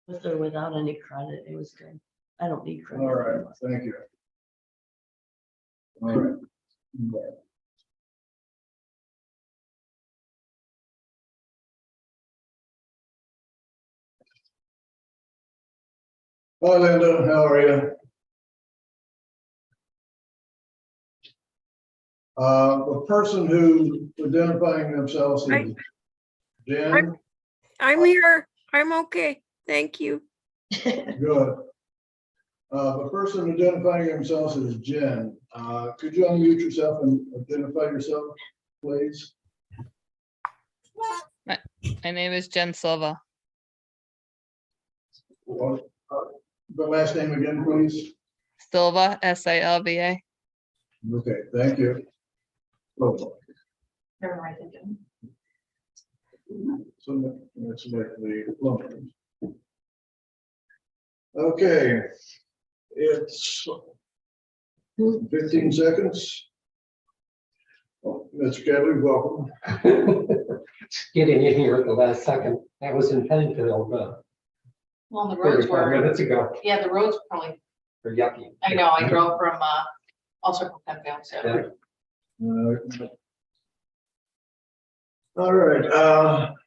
With or without any credit, it was good. I don't need credit. All right, thank you. All right. Hi Linda, how are you? The person who identifying themselves as Jen. I'm here. I'm okay. Thank you. Good. The person identifying themselves as Jen, could you unmute yourself and identify yourself, please? My name is Jen Silva. Well, the last name again, please. Silva, S-I-L-V-A. Okay, thank you. Oh, so let's make the loan. Okay, it's 15 seconds. Oh, Mr. Kelly, welcome. Getting in here at the last second. That was in Penfield, Well, the roads 35 were, minutes ago. yeah, the roads probably, Or yucky. I know, I drove from, also from Penfield, so. Yeah. All right,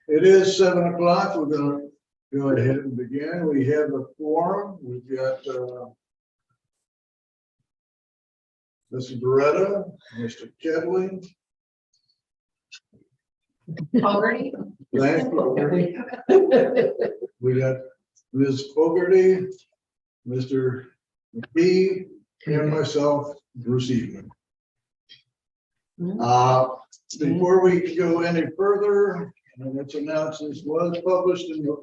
it is 7 o'clock. We're gonna go ahead and begin. We have a quorum. We've got Mr. Beretta, Mr. Kedley, Fogarty? Lance Fogarty. We got Ms. Fogarty, Mr. McKee, and myself, Bruce Evening. Before we go any further, and it's announced this was published in the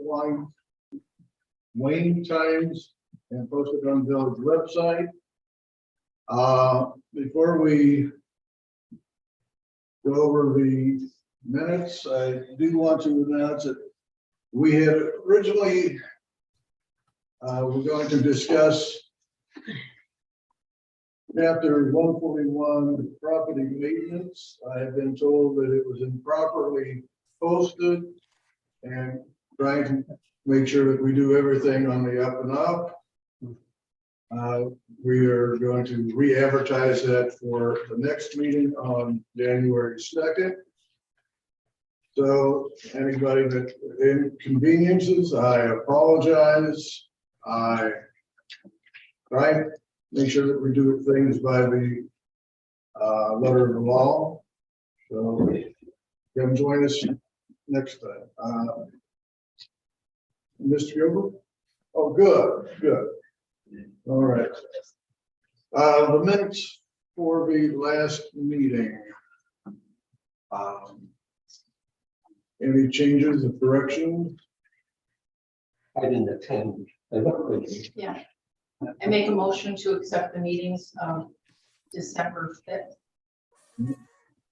Wayne Times and posted on Village website. Before we go over the minutes, I do want to announce that we had originally we're going to discuss Chapter 141, property maintenance. I have been told that it was improperly posted and trying to make sure that we do everything on the up and up. We are going to re-advertise that for the next meeting on January 2nd. So anybody that inconveniences, I apologize. I make sure that we do things by the letter of the law. So come join us next time. Mr. Gilbert? Oh, good. All right. The minutes for the last meeting. Any changes of corrections? I didn't attend. Yeah. I make a motion to accept the meetings of December 5th.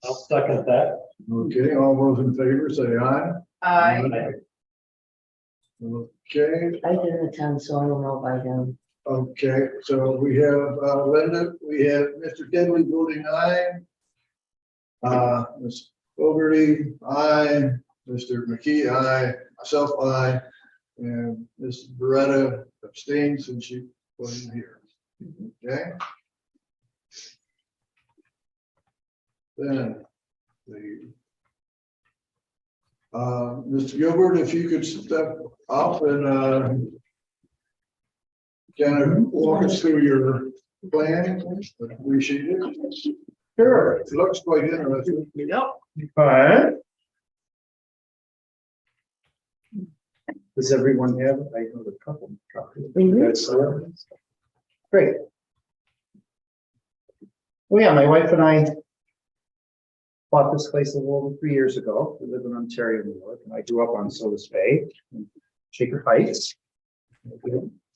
I'll second that. Okay, all those in favor say aye. Okay, I didn't attend, so I don't know by them. okay, so we have Linda, we have Mr. Kedley voting aye. Ms. Fogarty, aye. Mr. McKee, aye. Myself, aye. And Ms. Beretta abstained since she wasn't here. Okay. Then Mr. Gilbert, if you could step up and kind of walk us through your plan, I'd appreciate it. Sure. It looks quite interesting. Yep. All right. Does everyone have it? I have a couple. That's great. Well, yeah, my wife and I bought this place a little over 3 years ago. We live in Ontario, New York, and I grew up on Sodas Bay, and Shaker Heights.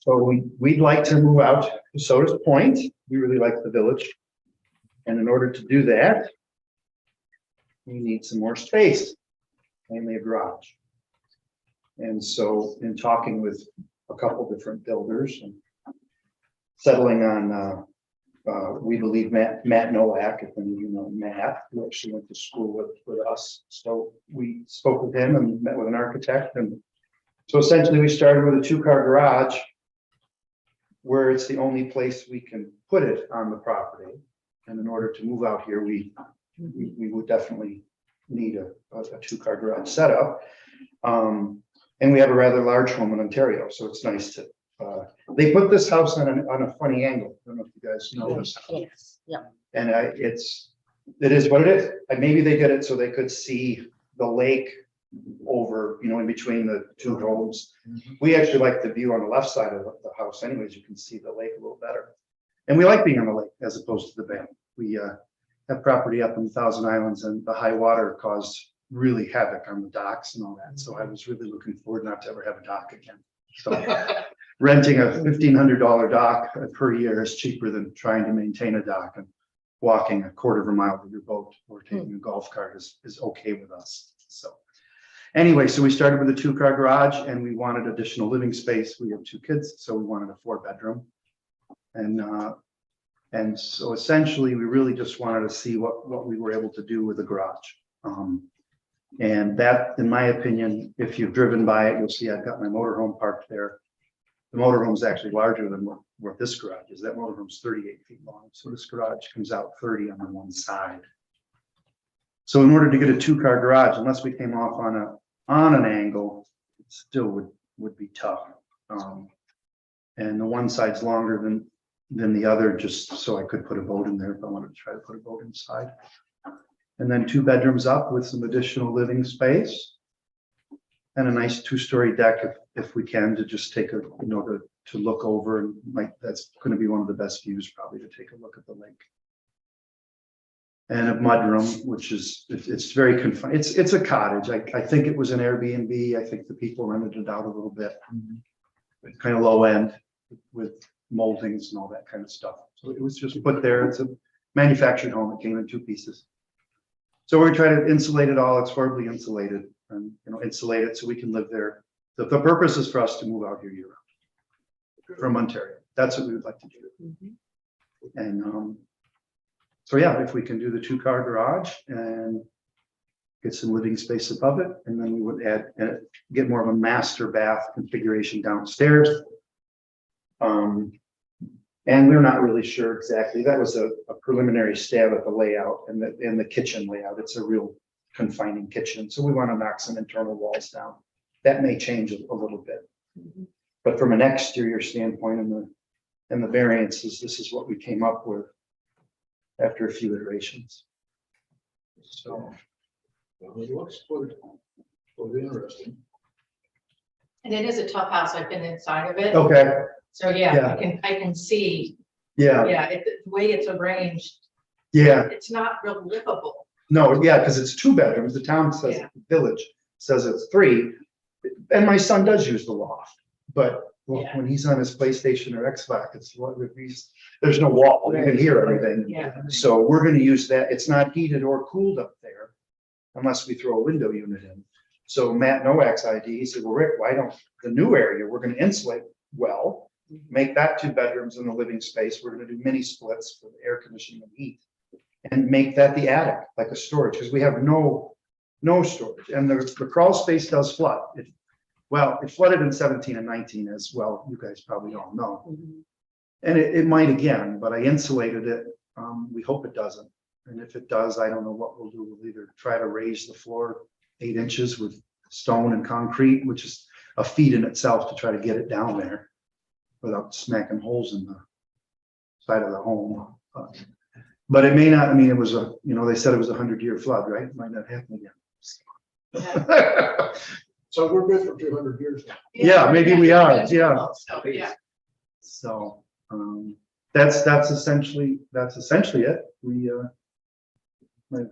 So we'd like to move out to Sodas Point. We really like the village. And in order to do that, we need some more space, mainly a garage. And so in talking with a couple different builders and settling on, we believe Matt Nowak, if any of you know Matt, who actually went to school with us. So we spoke with him and met with an architect and So essentially, we started with a 2-car garage where it's the only place we can put it on the property. And in order to move out here, we would definitely need a 2-car garage setup. And we have a rather large home in Ontario, so it's nice to, they put this house on a funny angle. I don't know if you guys know this. Yes, yeah. And it is what it is. And maybe they did it so they could see the lake over, in between the two homes. We actually like the view on the left side of the house anyways. You can see the lake a little better. And we like being on the lake as opposed to the bay. We have property up in Thousand Islands, and the high water caused really havoc on the docks and all that. So I was really looking forward not to ever have a dock again. So renting a $1,500 dock per year is cheaper than trying to maintain a dock, and walking a quarter of a mile with your boat or taking a golf cart is okay with us. So anyway, so we started with a 2-car garage, and we wanted additional living space. We have 2 kids, so we wanted a 4-bedroom. And so essentially, we really just wanted to see what we were able to do with the garage. And that, in my opinion, if you've driven by it, you'll see I've got my motorhome parked there. The motorhome is actually larger than what this garage is. That motorhome's 38 feet long. So this garage comes out 30 on the one side. So in order to get a 2-car garage, unless we came off on an angle, it still would be tough. And the one side's longer than the other, just so I could put a boat in there if I wanted to try to put a boat inside. And then 2 bedrooms up with some additional living space. And a nice 2-story deck if we can, to just take to look over, and that's going to be one of the best views probably, to take a look at the lake. And a mudroom, which is, it's very confined. It's a cottage. I think it was an Airbnb. I think the people rented it out a little bit. Kind of low end with moldings and all that kind of stuff. So it was just put there. It's a manufactured home. It came in 2 pieces. So we're trying to insulate it all. It's horribly insulated, and insulate it so we can live there. The purpose is for us to move out here year-round from Ontario. That's what we would like to do. And so yeah, if we can do the 2-car garage and get some living space above it, and then we would get more of a master bath configuration downstairs. And we're not really sure exactly. That was a preliminary stab at the layout and the kitchen layout. It's a real confining kitchen. So we want to knock some internal walls down. That may change a little bit. But from an exterior standpoint and the variances, this is what we came up with after a few iterations. So It looks quite interesting. And it is a tough house. I've been inside of it. okay, So yeah, I can see, yeah, the way it's arranged, yeah. it's not real livable. No, yeah, because it's 2 bedrooms. The town says, Yeah. the village says it's 3. And my son does use the loft, but Yeah. when he's on his PlayStation or Xbox, there's no wall. You can hear everything. Yeah. So we're going to use that. It's not heated or cooled up there unless we throw a window unit in. So Matt Nowak's idea, he said, well, Rick, why don't the new area, we're going to insulate well, make that 2 bedrooms in the living space. We're going to do mini splits for the air conditioning and heat, and make that the attic, like a storage, because we have no storage. And the crawl space does flood. It flooded in 17 and 19, as well, you guys probably all know. And it might again, but I insulated it. We hope it doesn't. And if it does, I don't know what we'll do. We'll either try to raise the floor 8 inches with stone and concrete, which is a feat in itself to try to get it down there without smacking holes in the side of the home. But it may not. I mean, it was they said it was a 100-year flood, right? It might not happen again. So we're good for 200 years now. Yeah, maybe we are, yeah. So, yeah. So that's essentially it. We we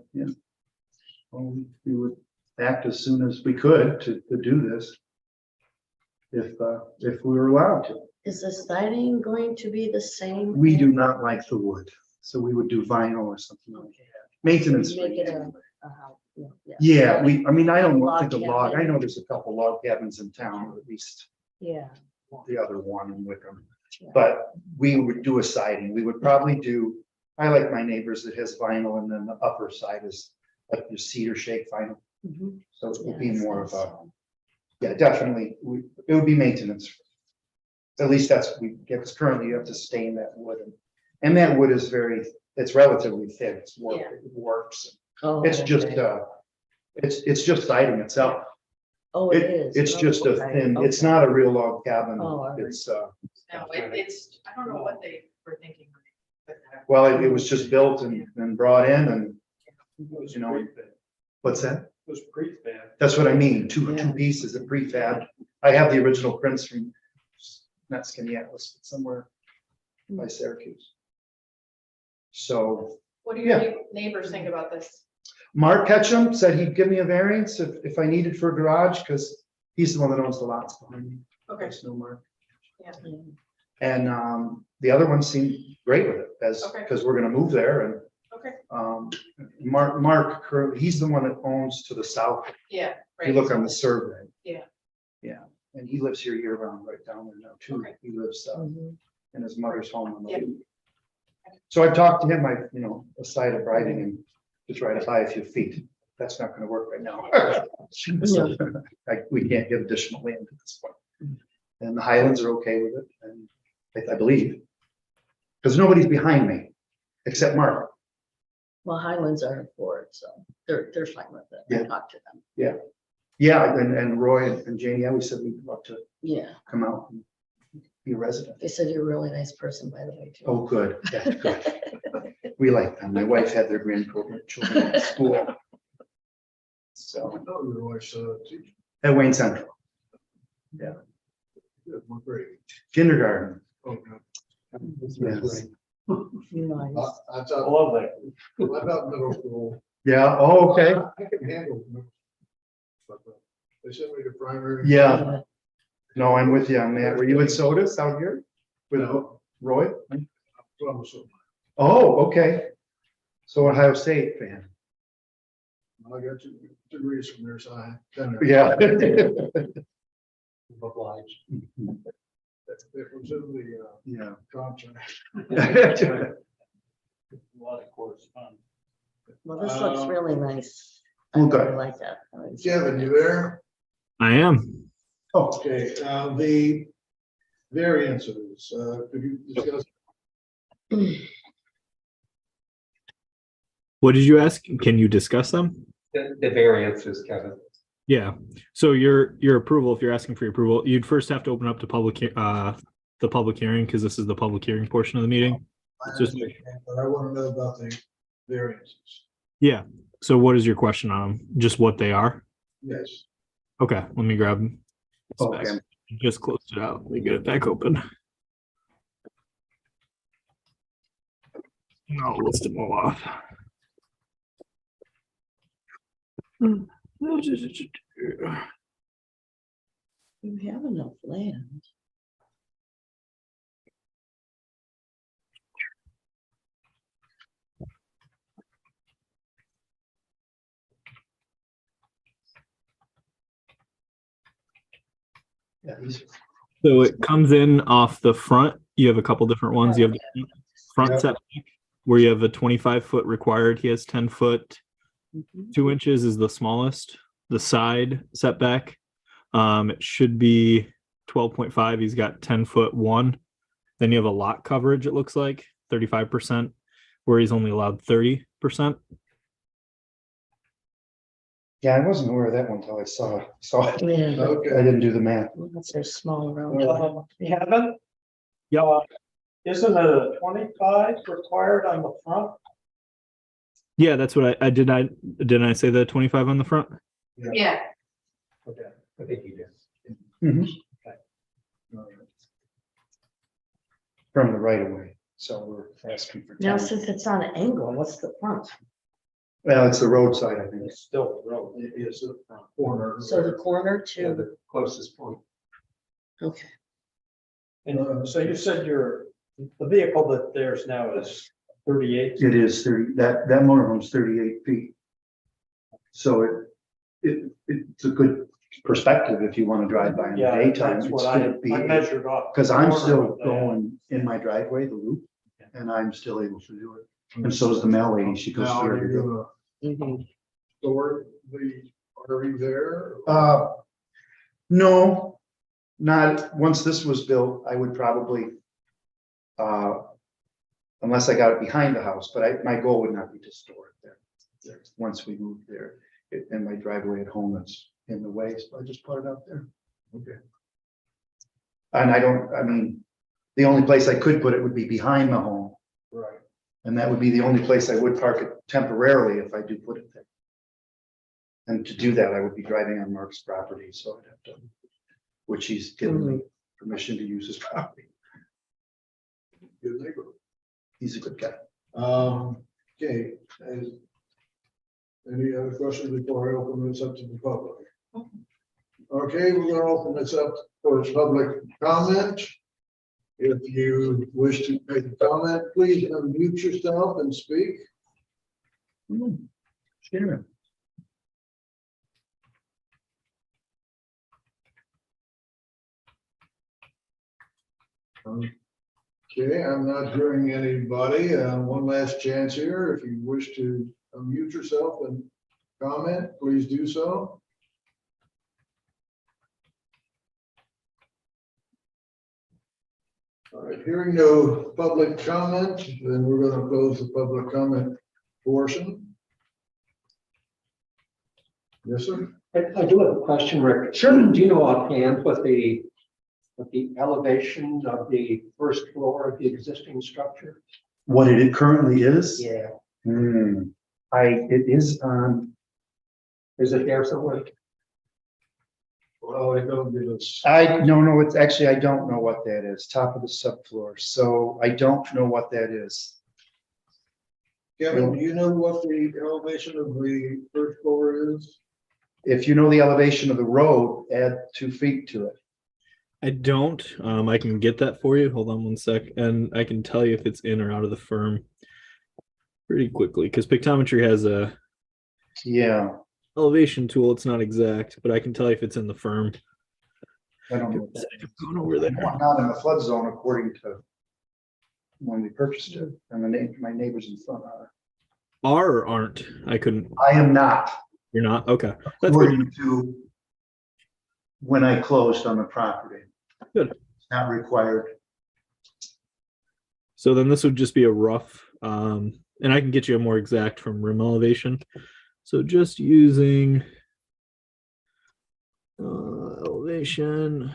would act as soon as we could to do this if we were allowed to. Is the siding going to be the same? We do not like the wood, so we would do vinyl or something like that. Maintenance. Make it free. a house, yeah. Yeah, I don't think a Log log, I cabin. know there's a couple log cabins in town, or at least Yeah. the other one in Wickham. Yeah. But we would do a siding. We would probably do, I like my neighbors that has vinyl, and then the upper side is like your cedar shake vinyl. Mhm. So it would be Yeah, more of so- Yeah, definitely. It would be maintenance. At least that's what we get, because currently you have to stain that wood. And that wood is it's relatively thin. It's warped, Yeah. it warps. Oh, It's just, okay. it's just siding itself. Oh, it is. It's Oh, just a okay, thin, it's okay. not a real log cabin. Oh, all right. It's, No, it's, I don't know what they were thinking. with that. well, it was just built and brought in and, you know, what's that? Was prefab. That's what I mean, two Yeah. pieces of prefab. I have the original prints from, not Skaneateles, but somewhere by Syracuse. So What do your neighbors think about this? Mark Ketchum said he'd give me a variance if I needed for a garage, because he's the one that owns the lots behind me. Okay, There's no Mark. yeah, And the other one seemed great with it, Okay. because we're gonna move there and okay, Mark currently, he's the one that owns to the south. yeah. If you look on the survey. Yeah. Yeah, and he lives here year round right down there now too. Okay. He lives Mhm. in his mother's home on the Yeah. loop. So I talked to him, aside of writing and to try to buy a few feet. That's not gonna work right now. So, we can't get additional land at this point. And the Highlands are okay with it, and I believe. Because nobody's behind me, except Mark. Well, Highlands are for it, so they're fine with it. I Yeah. talked to them. Yeah, and Roy and Janie, I always said we'd love to Yeah, come out and be a resident. they said you're a really nice person, by the way, too. Oh, good, that's good. We like them. My wife had their grandchildren at school. So, Oh, your wife's teacher. at Wayne Central, Good, what grade? kindergarten. Oh, no. Yes. Nice. I I thought, love that. I thought middle school. Yeah, oh, okay, I can handle. middle, but, they sent me to primary. yeah, no, I'm with you on that. Were you in Sodas out here with No. Roy? So Oh, okay. So Ohio State fan. I got 2 degrees from their side. Yeah. Obliged. It was in the Yeah. contract. A lot of correspondence. Well, this looks really nice. I Well, good. really like that. I think it's Kevin, really you nice. there? I am. Oh, Okay, the variances, could you discuss? What did you ask? Can you discuss them? The variances, Kevin. Yeah. So your approval, if you're asking for your approval, you'd first have to open up the public hearing, because this is the public hearing portion of the meeting. I Just- understand, but I want to know about the variances. Yeah. So what is your question on them? Just what they are? Yes. Okay, let me grab them. okay. Just closed it out. Let me get it back open. I'll list them all off. You have enough land. Yeah, these- So it comes in off the front. You have a couple different ones. You have the front Yeah. setback where you have a 25-foot required. He has 10-foot. Mhm. 2 inches is the smallest. The side setback, it should be 12.5. He's got 10-foot 1. Then you have a lot coverage, it looks like 35%, where he's only allowed 30%. Yeah, I wasn't aware of that one until I saw it. Yeah, I Okay, didn't do the math. that's their small road. Kevin? Yep. Isn't it a 25 required on the front? Yeah, that's what I did. Didn't I say the 25 on the front? Yeah, Okay, I think you did. Mhm. all right. From the right of way, so we're asking for. Now, 10. since it's on an angle, what's the front? Well, it's the roadside, I think. It's still the road. It is a corner. So the corner Yeah, to, the closest point. okay, And so you said the vehicle that there's now is 38? It is 30, that motorhome's 38 feet. So it's a good perspective if you want to drive by in the Yeah, daytime. that's It's what I gonna be, measured off. because the I'm corner still of that. going in my driveway, the loop, and I'm still able to do it. And so is the mail lady, she goes Now, through are every you day. gonna Mhm. store the RV there? No, not, once this was built, I would probably, unless I got it behind the house, but my goal would not be to store it there. Once we moved there, and my driveway at home is in the way, so I just put it out there. Okay. And I mean, the only place I could put it would be behind the home, Right. and that would be the only place I would park it temporarily if I do put it there. And to do that, I would be driving on Mark's property, so I'd have to, which he's given me permission to use his property. Good neighbor. He's a good guy. Okay. Any other questions before I open this up to the public? Okay, we're gonna open this up for public comment. If you wish to make a comment, please unmute yourself and speak. Sure. Okay, I'm not hearing anybody. One last chance here. If you wish to unmute yourself and comment, please do so. All right, hearing no public comment, then we're going to close the public comment portion. Yes, sir. I do have a question, Rick. Sure. Do you know offhand what the elevation of the first floor of the existing structure? What it currently is? Yeah. It is, Is it there somewhere? Well, I don't give us. no, it's actually, I don't know what that is, top of the subfloor, so I don't know what that is. Kevin, do you know what the elevation of the first floor is? If you know the elevation of the road, add 2 feet to it. I don't. I can get that for you. Hold on one sec, and I can tell you if it's in or out of the firm pretty quickly because Pictometry has a Yeah, elevation tool. It's not exact, but I can tell you if it's in the firm. I don't know what that is. Going over there. Not in the flood zone according to when we purchased it, and my neighbors in front are. Are or aren't? I couldn't. I am not, You're not. Okay, that's good. according to when I closed on the property. Good. It's not required. So then this would just be a rough, and I can get you a more exact from rim elevation. So just using elevation.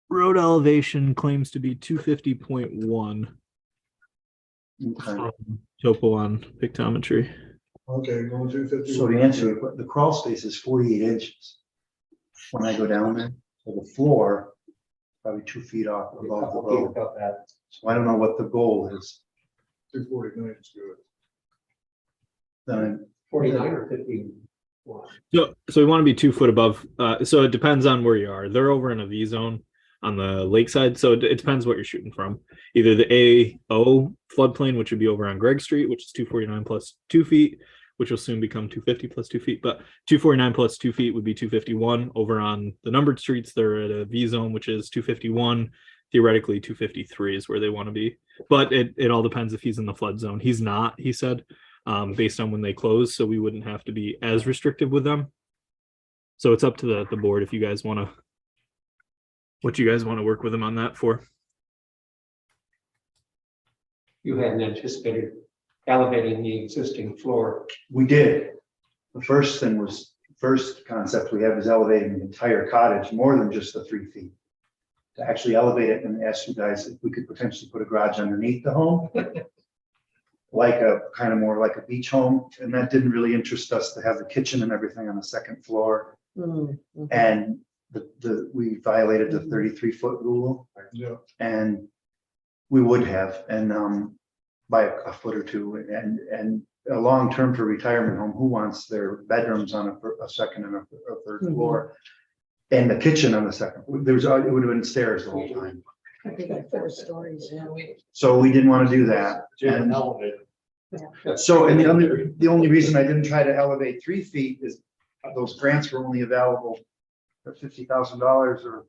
Road elevation claims to be 250.1 Okay. topo on Pictometry. Okay, going 250. So to answer it, the crawl space is 48 inches. When I go down there, so the floor, probably 2 feet off above the road. About that. So I don't know what the goal is. 249 is good. Then 49 or 50? So we want to be 2 foot above. So it depends on where you are. They're over in a V zone on the lakeside. So it depends what you're shooting from. Either the AO floodplain, which would be over on Gregg Street, which is 249 plus 2 feet, which will soon become 250 plus 2 feet. But 249 plus 2 feet would be 251. Over on the numbered streets, they're at a V zone, which is 251. Theoretically, 253 is where they want to be. But it all depends if he's in the flood zone. He's not, he said, based on when they close. So we wouldn't have to be as restrictive with them. So it's up to the board if you guys want to, what you guys want to work with them on that for. You hadn't anticipated elevating the existing floor. we did. The first concept we had was elevating the entire cottage more than just the 3 feet. To actually elevate it and ask you guys if we could potentially put a garage underneath the home. Like a kind of more like a beach home, and that didn't really interest us to have the kitchen and everything on the second floor. And we violated the 33-foot rule, Yeah. and we would have, and by a foot or two, and a long term for retirement home, who wants their bedrooms on a second and a third floor, and the kitchen on the second? It would have been stairs the whole time. I think like 4 stories, yeah. So we didn't want to do that. And so, and the only reason I didn't try to elevate 3 feet is those grants were only available for $50,000 or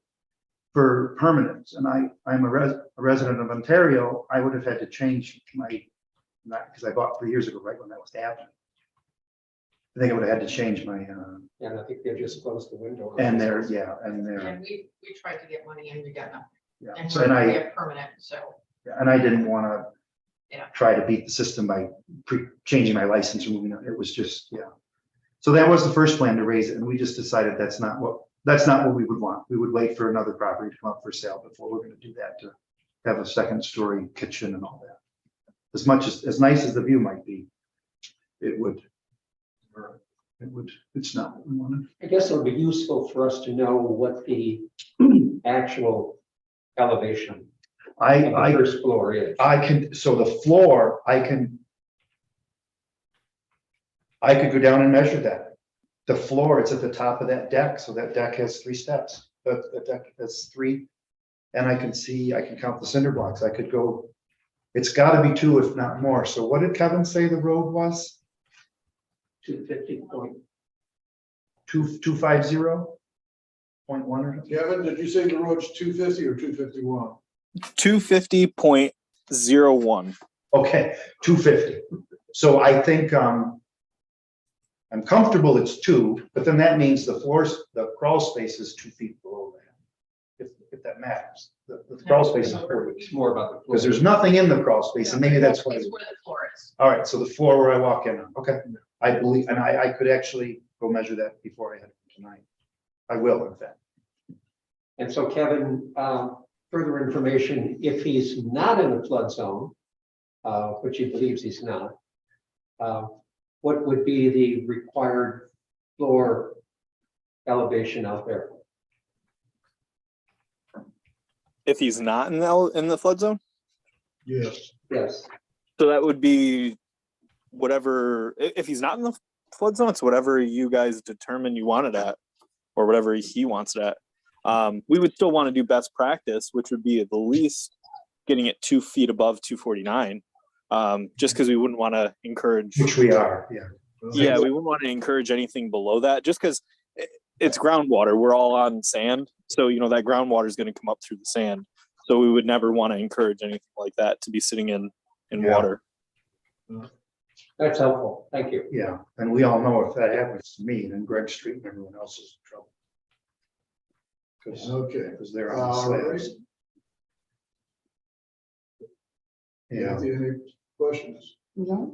for permanents. And I'm a resident of Ontario. I would have had to change because I bought 3 years ago, right when that was happening. I think I would have had to change my, And I think the could just close the window. And they're, yeah, and they're, And we tried to get money and we got nothing. yeah. And So, and we I, have permanent, so. and I didn't want to Yeah. try to beat the system by changing my license or moving it. It was just, yeah. So that was the first plan, to raise it, and we just decided that's not what we would want. We would wait for another property to come up for sale before we're gonna do that, to have a second story kitchen and all that. As nice as the view might be, it's not what we wanted. I guess it would be useful for us to know what the actual elevation of the I first floor is. can, so the floor, I could go down and measure that. The floor, it's at the top of that deck, so that deck has 3 steps. That deck has 3. And I can count the cinder blocks. I could go, it's gotta be 2, if not more. So what did Kevin say the road was? 250 point. 250.1 or something? Kevin, did you say the road's 250 or 251? 250.01. Okay, 250. So I think, I'm comfortable it's 2, but then that means the crawl space is 2 feet below that. If that matters, the crawl space is 4 feet. It's more about the floor. Because there's nothing in the crawl space, and maybe that's why. It's where the floor is. All right, so the floor where I walk in, okay, I believe, and I could actually go measure that before I head tonight. I will, in fact. And so Kevin, further information, if he's not in the flood zone, which he believes he's not, what would be the required floor elevation out there? If he's not in the flood zone, Yes. Yes, so that would be whatever. If he's not in the flood zone, it's whatever you guys determine you want it at, or whatever he wants it at. We would still want to do best practice, which would be at the least getting it 2 feet above 249. Just because we wouldn't want to encourage. Which we are, yeah. Yeah, we wouldn't want to encourage anything below that, just because it's groundwater. We're all on sand, so that groundwater is going to come up through the sand. So we would never want to encourage anything like that to be sitting in Yeah. water. that's helpful. Thank you. Yeah, and we all know if that happens to me, then Greg Street and everyone else is in trouble. Okay. Because they're on the All right. slabs. Yeah, Kathy, any questions? No,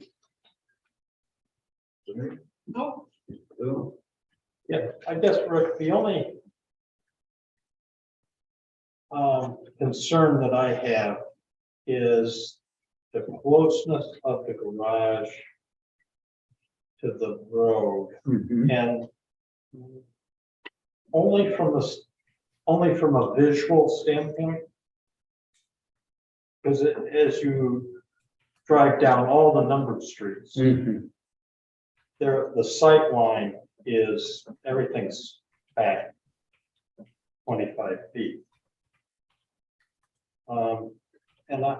To me? No. Bill? Yeah, I guess, Rick, the only concern that I have is the closeness of the garage to the road, mhm, and only from a visual standpoint. Because as you drive down all the numbered streets, mhm. the sight line is, everything's back 25 feet. And I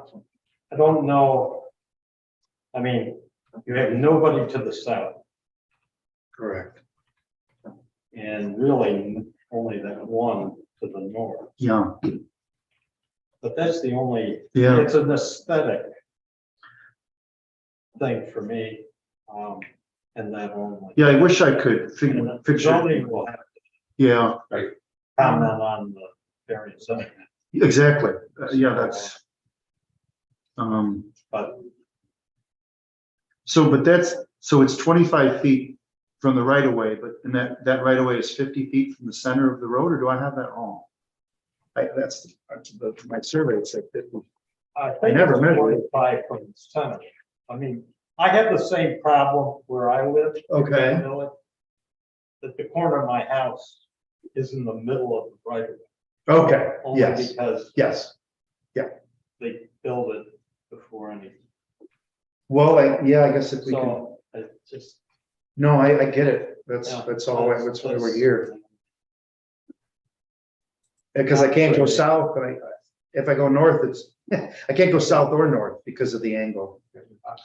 don't know, I mean, you have nobody to the south, Correct. and really only that one to the north. Yeah, But that's the only, yeah, it's an aesthetic thing for me, and that only. yeah, I wish I could And the picture, zoning will have to yeah, comment on the variance anyway, exactly, yeah, that's. but So it's 25 feet from the right of way, but and that right of way is 50 feet from the center of the road, or do I have that wrong? That's my survey said 50. I think never it's measured it. 45 from the center. I mean, I have the same problem where I live. Okay. You know, that the corner of my house is in the middle of the right of way. Okay, Only yes, because yes. they built it before anything. Well, I guess if we can, So it just. no, I get it. That's yeah, all, that's why we're that's- here. Because I can't go south, but if I go north, it's, I can't go south or north because of the angle.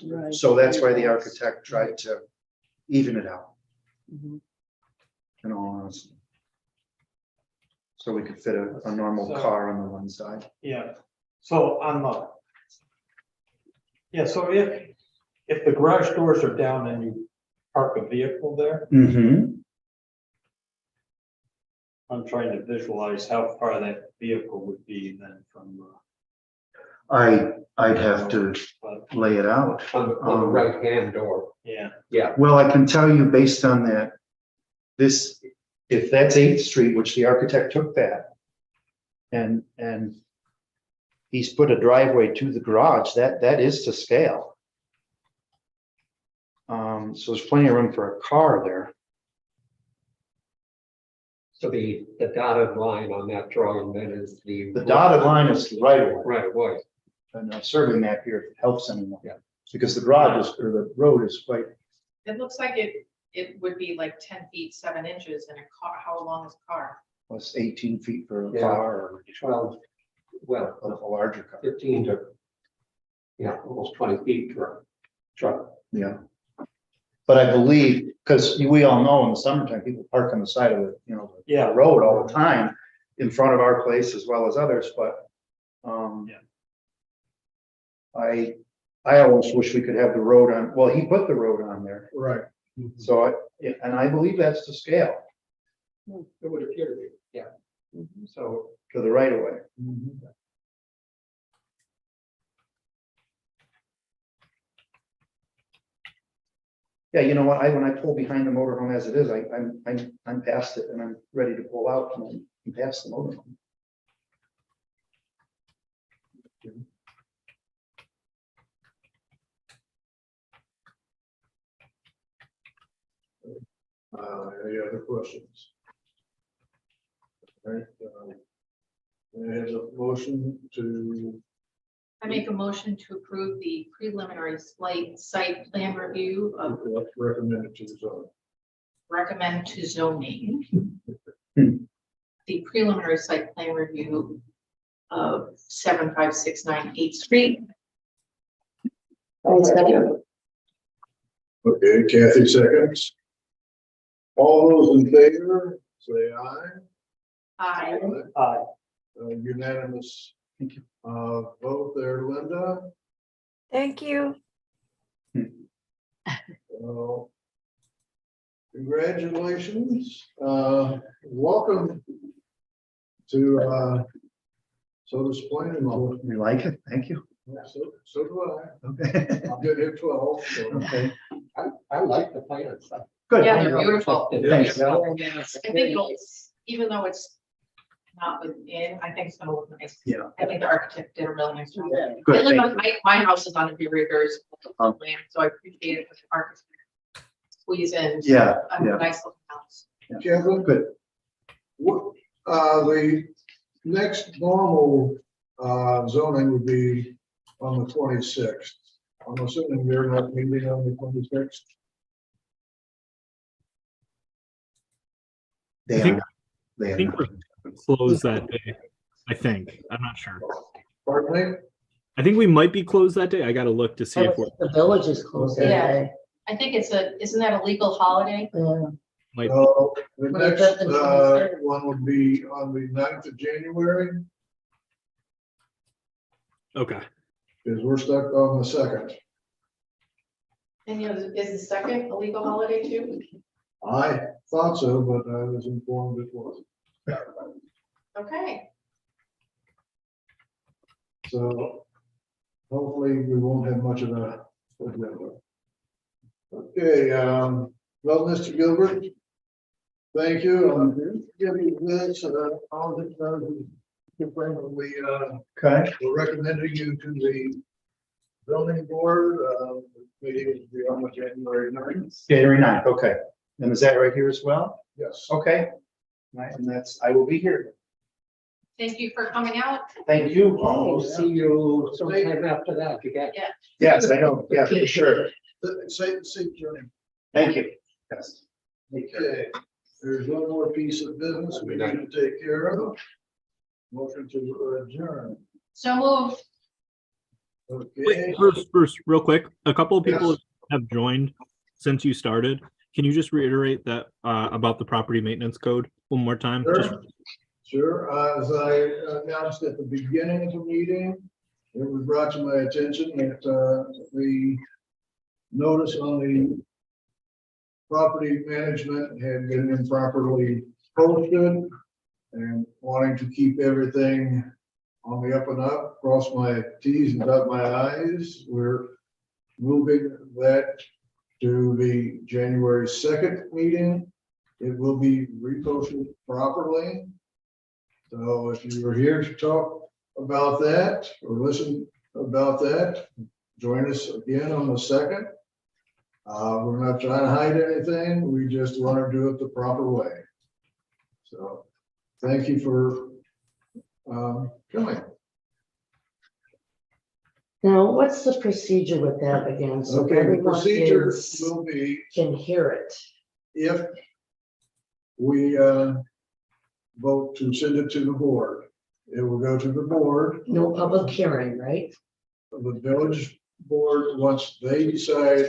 right. So that's why the architect tried to even it out, Mhm. in all honesty. So we could fit a normal So- car on the one side. Yeah, so on the. Yeah, so if the garage doors are down and you park a vehicle there, Mm-hmm. I'm trying to visualize how far that vehicle would be then from, I'd have to but, lay it out. On the right-hand door. yeah. Yeah, Well, I can tell you based on that, this, if that's 8th Street, which the architect took that, and he's put a driveway to the garage, that is to scale. So there's plenty of room for a car there. so the dotted line on that drawing then is the. The dotted line is the right of way, Right away. and a survey map here helps anymore. Yeah. Because the garage is, or the road is quite, It looks like it would be like 10 feet, 7 inches in a car. How long is a car? was 18 feet for a Yeah. car or 12, well, a larger car. 15 to, yeah, almost 20 feet for a truck. Yeah. But I believe, because we all know in the summertime, people park on the side of the, Yeah. the road all the time in front of our place as well as others, but, Yeah. I almost wish we could have the road on, well, he put the road on there. Right. So, and I believe that's to scale It would appear to be, yeah. So, to the right of way. Yeah, you know what, when I pull behind the motorhome as it is, I'm past it and I'm ready to pull out and I'm past the motorhome. Any other questions? All right, there's a motion to, I make a motion to approve the preliminary site plan review of recommend it to the zone. recommend to zoning. Hmm. The preliminary site plan review of 7569 8th Street. Okay, Kathy seconds. All those in favor, say aye. Aye. Unanimous. Thank you. Vote there, Linda. Thank you. Congratulations. Welcome to Soda Plain. You like it? Thank you. So do I. Okay. I'll get here 12. So. Okay. I like the plans. Good. Yeah, they're beautiful. Thanks. I think it'll, even though it's not within, I think it's gonna look nice. Yeah. I think the architect did a really nice job. I Good. live Thank on, my house is on a very, very small land, so I appreciate it with the architect. Squeeze in. Yeah, A yeah. nice little house. Kevin, Good. what, the next normal zoning would be on the 26th. I'm assuming you're not meeting on the 26th. They I think- are. They I think are. we're closed that day. I think. I'm not sure. Pardon me? I think we might be closed that day. I gotta look to see if we're The village is closed that Yeah. day. I think isn't that a legal holiday? Yeah. like The next 25th and 26th. one would be on the 9th of January, okay. because we're stuck on the 2nd. And is the second a legal holiday too? I thought so, but I was informed it wasn't. Okay. So hopefully we won't have much of a. Okay, well, Mr. Gilbert, thank you. I'm giving this, all the time. Okay. We're recommending you to the zoning board, meeting will be on January 9th. January 9th, okay. And is that right here as well? Yes. Okay. Right, and I will be here. Thank you for coming out. Thank you. I'll see you sometime after that, you get. Yes, I know, yeah, for sure. Say, Johnny. Thank you. Yes. Okay, there's one more piece of business we need to take care of. Motion to adjourn. So moved. Okay. Wait, first, real quick, a couple of people have joined since you started. Can you just reiterate that about the property maintenance code one more time? Sure. Just- Sure, as I announced at the beginning of the meeting, it was brought to my attention that the notice on the property management had been improperly posted. and wanting to keep everything on the up and up, cross my Ts and dot my Is, we're moving that to the January 2nd meeting. It will be reposted properly. So if you were here to talk about that or listen about that, join us again on the 2nd. We're not trying to hide anything. We just want to do it the proper way. So thank you for coming. Now, what's the procedure with that again? So Okay, the everyone procedure is- will be can hear it. if we vote to send it to the board, it will go to the board. No public hearing, right? The village board, once they decide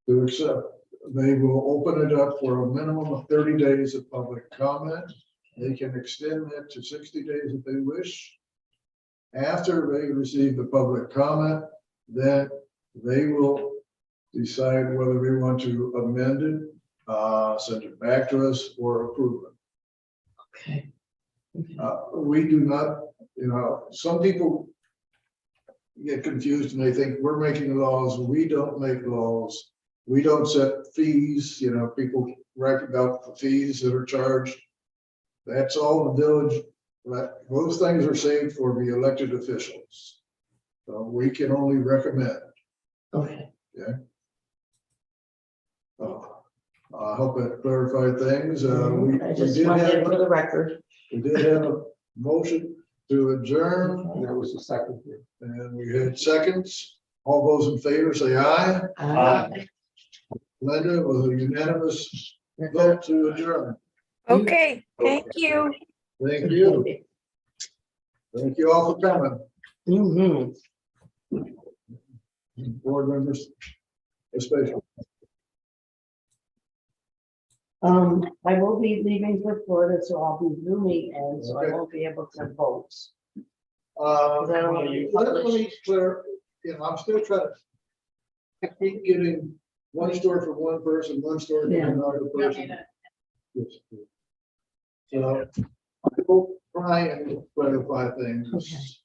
to accept, they will open it up for a minimum of 30 days of public comment. They can extend that to 60 days if they wish. After they receive the public comment, then they will decide whether we want to amend it, send it back to us, or approve it. Okay. We do not, some people get confused and they think we're making laws. We don't make laws. We don't set fees, people write about the fees that are charged. That's all the village, those things are saved for the elected officials. So we can only recommend. Okay. I hope that clarified things. I just wanted it for the record. We did have a motion to adjourn, And that was the second here. and we had seconds. All those in favor say aye. Linda, was a unanimous vote to adjourn. Okay, thank you. Thank you. Thank you all for coming, Mhm. board members especially. I will be leaving for Florida, so I'll be zooming in, so I Okay. won't be able to vote. Uh, Is that all you let me clear, I'm still trying to keep getting one story from one person, one story from Yeah. another person. So I will try and clarify things.